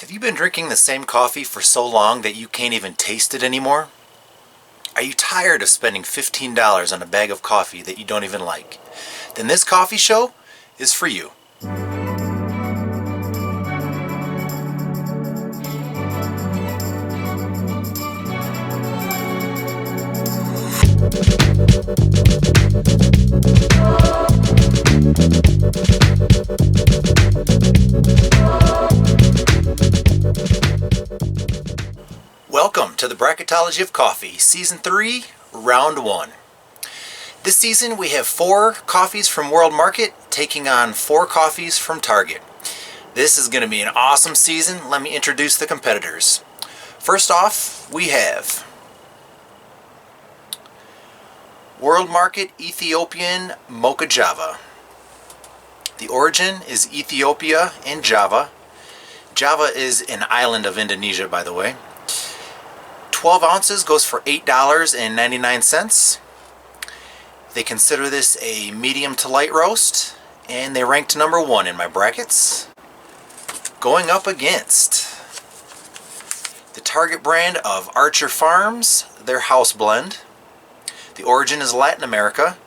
Have you been drinking the same coffee for so long that you can't even taste it anymore? Are you tired of spending $15 on a bag of coffee that you don't even like? Then this coffee show is for you. Welcome to the Bracketology of Coffee, Season 3, Round 1. This season we have 4 coffees from World Market taking on 4 coffees from Target. This is going to be an awesome season. Let me introduce the competitors. First off, we have World Market Ethiopian Moka Java. The origin is Ethiopia and Java. Java is an island of Indonesia, by the way. 12 ounces goes for $8.99. They consider this a medium to light roast, and they ranked number 1 in my brackets. Going up against the Target brand of Archer Farms, their house blend. The origin is Latin America.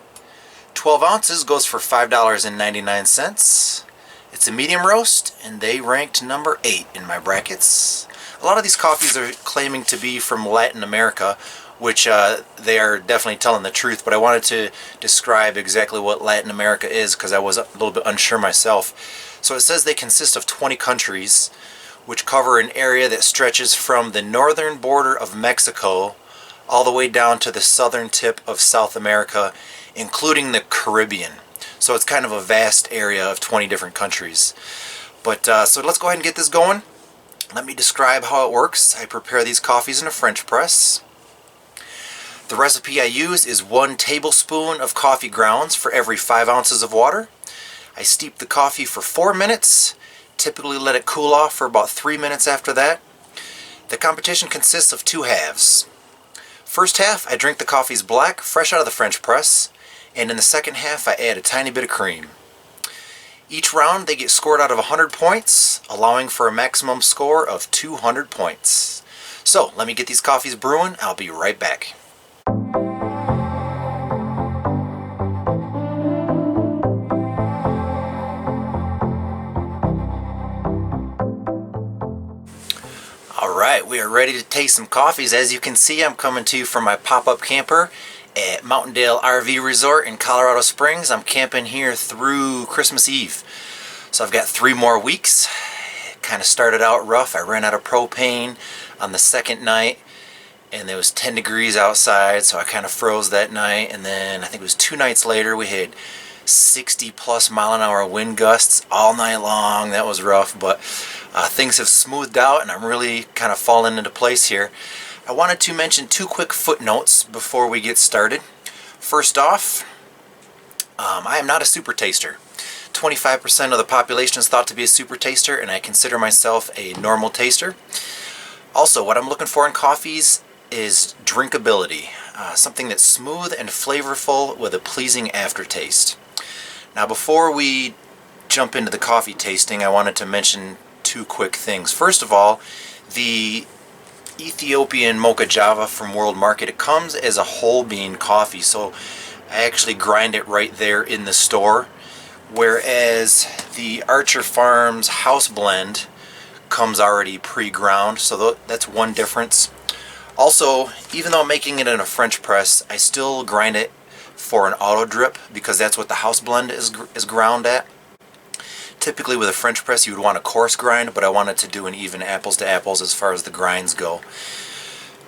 12 ounces goes for $5.99. It's a medium roast, and they ranked number 8 in my brackets. A lot of these coffees are claiming to be from Latin America, which they are definitely telling the truth, but I wanted to describe exactly what Latin America is because I was a little bit unsure myself. So it says they consist of 20 countries, which cover an area that stretches from the northern border of Mexico all the way down to the southern tip of South America, including the Caribbean. So it's kind of a vast area of 20 different countries. But so let's go ahead and get this going. Let me describe how it works. I prepare these coffees in a French press. The recipe I use is 1 tablespoon of coffee grounds for every 5 ounces of water. I steep the coffee for 4 minutes, typically let it cool off for about 3 minutes after that. The competition consists of 2 halves. First half, I drink the coffees black, fresh out of the French press, and in the second half, I add a tiny bit of cream. Each round they get scored out of 100 points, allowing for a maximum score of 200 points. So let me get these coffees brewing. I'll be right back. Alright, we are ready to taste some coffees. As you can see, I'm coming to you from my pop-up camper at Mountaindale RV Resort in Colorado Springs. I'm camping here through Christmas Eve. So I've got 3 more weeks. Kind of started out rough. I ran out of propane on the second night, and it was 10 degrees outside, so I kind of froze that night. And then I think it was 2 nights later, we had 60 plus mile an hour wind gusts all night long. That was rough, but things have smoothed out, and I'm really kind of falling into place here. I wanted to mention 2 quick footnotes before we get started. First off, I am not a super taster. 25% of the population is thought to be a super taster, and I consider myself a normal taster. Also, what I'm looking for in coffees is drinkability, something that's smooth and flavorful with a pleasing aftertaste. Now, before we jump into the coffee tasting, I wanted to mention 2 quick things. First of all, the Ethiopian Moka Java from World Market, it comes as a whole bean coffee, so I actually grind it right there in the store, whereas the Archer Farms house blend comes already pre-ground, so that's one difference. Also, even though I'm making it in a French press, I still grind it for an auto drip because that's what the house blend is ground at. Typically with a French press you would want a coarse grind, but I wanted to do an even apples to apples as far as the grinds go.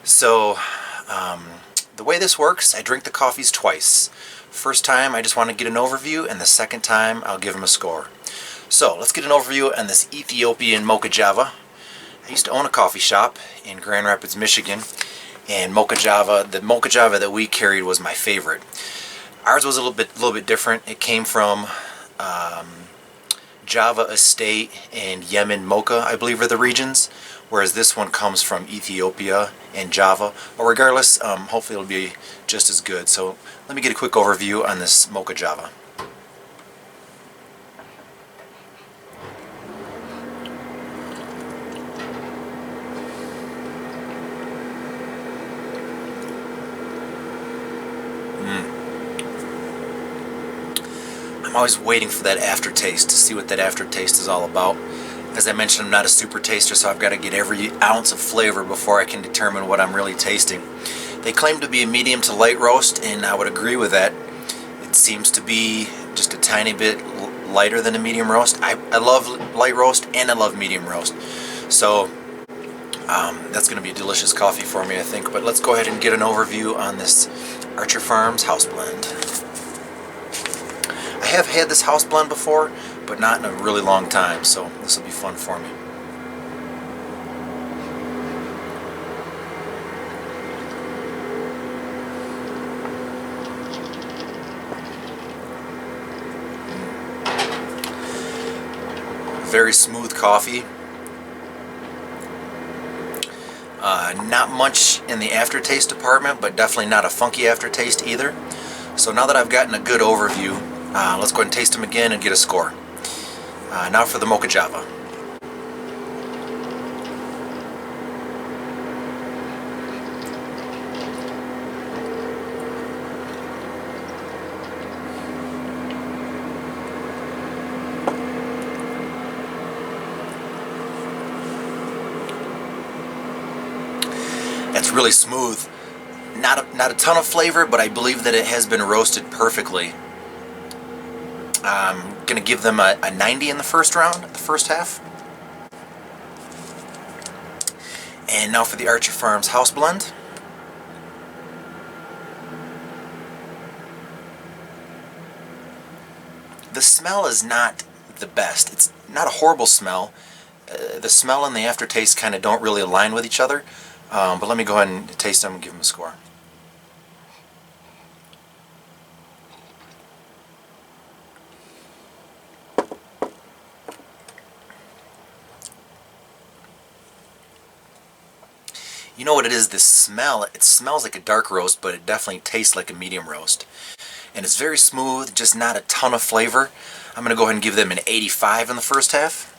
So the way this works, I drink the coffees twice. First time I just want to get an overview, and the second time I'll give them a score. So let's get an overview on this Ethiopian Moka Java. I used to own a coffee shop in Grand Rapids, Michigan, and the Moka Java that we carried was my favorite. Ours was a little bit different. It came from Java Estate and Yemen Moka, I believe, are the regions, whereas this one comes from Ethiopia and Java. But regardless, hopefully it'll be just as good. So let me get a quick overview on this Moka Java. always waiting for that aftertaste to see what that aftertaste is all about. As I mentioned, I'm not a super taster, so I've got to get every ounce of flavor before I can determine what I'm really tasting. They claim to be a medium to light roast, and I would agree with that. It seems to be just a tiny bit lighter than a medium roast. I love light roast and I love medium roast. So that's going to be a delicious coffee for me, I think. But let's go ahead and get an overview on this Archer Farms house blend. I have had this house blend before, but not in a really long time, so this will be fun for me. Very smooth coffee. Not much in the aftertaste department, but definitely not a funky aftertaste either. So now that I've gotten a good overview, let's go ahead and taste them again and get a score. Now for the Mocha Java. That's really smooth. Not a ton of flavor, but I believe that it has been roasted perfectly. I'm going to give them a 90 in the first round, the first half. And now for the Archer Farms house blend. The smell is not the best. It's not a horrible smell. The smell and the aftertaste kind of don't really align with each other. But let me go ahead and taste them and give them a score. You know what it is, this smell, it smells like a dark roast, but it definitely tastes like a medium roast. And it's very smooth, just not a ton of flavor. I'm going to go ahead and give them an 85 in the first half.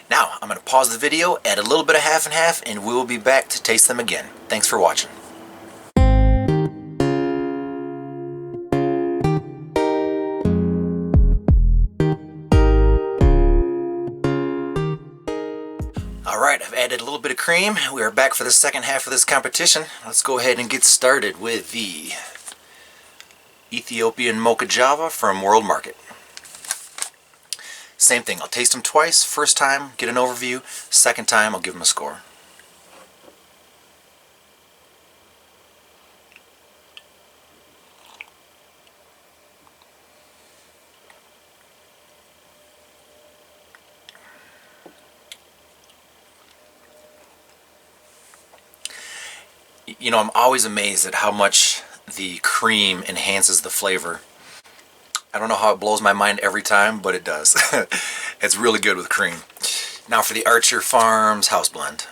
Now, I'm going to pause the video, add a little bit of half and half, and we will be back to taste them again. Thanks for watching. Alright, I've added a little bit of cream. We are back for the second half of this competition. Let's go ahead and get started with the Ethiopian Moka Java from World Market. Same thing, I'll taste them twice. First time, get an overview. Second time, I'll give them a score. You know, I'm always amazed at how much the cream enhances the flavor. I don't know how it blows my mind every time, but it does. It's really good with cream. Now for the Archer Farms house blend.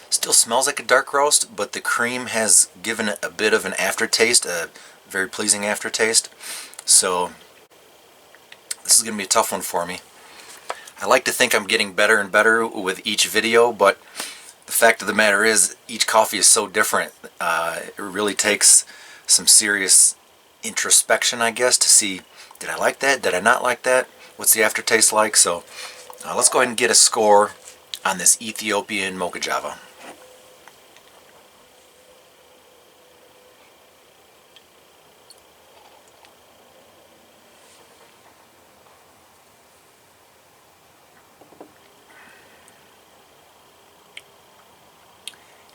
Still smells like a dark roast, but the cream has given it a bit of an aftertaste, a very pleasing aftertaste. So this is going to be a tough one for me. I like to think I'm getting better and better with each video, but the fact of the matter is each coffee is so different. It really takes some serious introspection, I guess, to see, did I like that? Did I not like that? What's the aftertaste like? So let's go ahead and get a score on this Ethiopian Moka Java.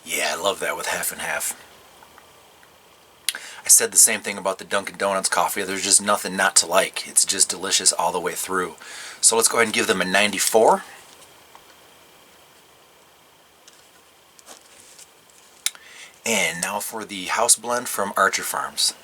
Yeah, I love that with half and half. I said the same thing about the Dunkin' Donuts coffee. There's just nothing not to like. It's just delicious all the way through. So let's go ahead and give them a 94. And now for the house blend from Archer Farms.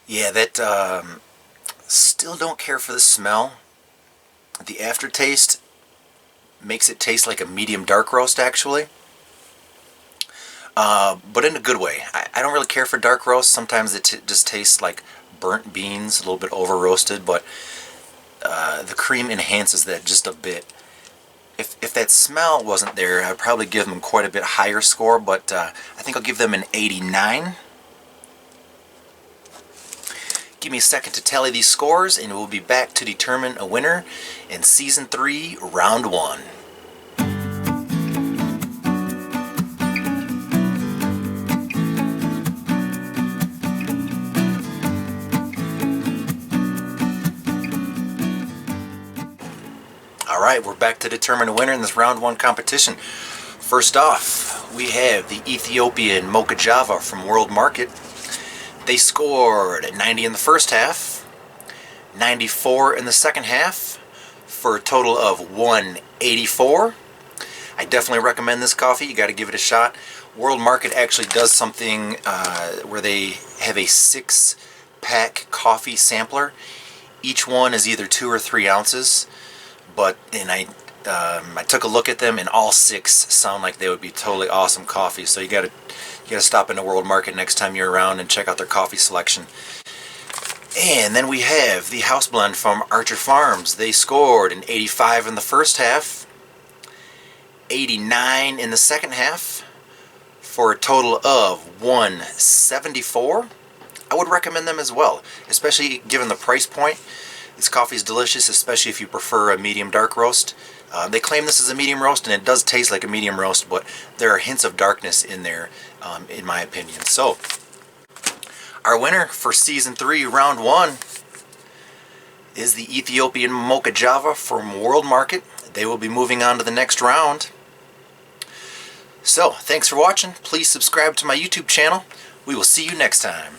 Yeah, that still don't care for the smell. The aftertaste makes it taste like a medium dark roast, actually. But in a good way. I don't really care for dark roast. Sometimes it just tastes like burnt beans, a little bit over roasted, but the cream enhances that just a bit. If that smell wasn't there, I'd probably give them quite a bit higher score, but I think I'll give them an 89. Give me a second to tally these scores, and we'll be back to determine a winner in Season 3, Round 1. Alright, we're back to determine a winner in this Round 1 competition. First off, we have the Ethiopian Moka Java from World Market. They scored 90 in the first half, 94 in the second half, for a total of 184. I definitely recommend this coffee. You got to give it a shot. World Market actually does something where they have a 6-pack coffee sampler. Each one is either 2 or 3 ounces. I took a look at them, and all 6 sound like they would be totally awesome coffee. So you gotta stop into World Market next time you're around and check out their coffee selection. And then we have the house blend from Archer Farms. They scored an 85 in the first half, 89 in the second half, for a total of 174. I would recommend them as well, especially given the price point. This coffee is delicious, especially if you prefer a medium dark roast. They claim this is a medium roast, and it does taste like a medium roast, but there are hints of darkness in there, in my opinion. So, our winner for Season 3, Round 1, is the Ethiopian Moka Java from World Market. They will be moving on to the next round. So, thanks for watching. Please subscribe to my YouTube channel. We will see you next time.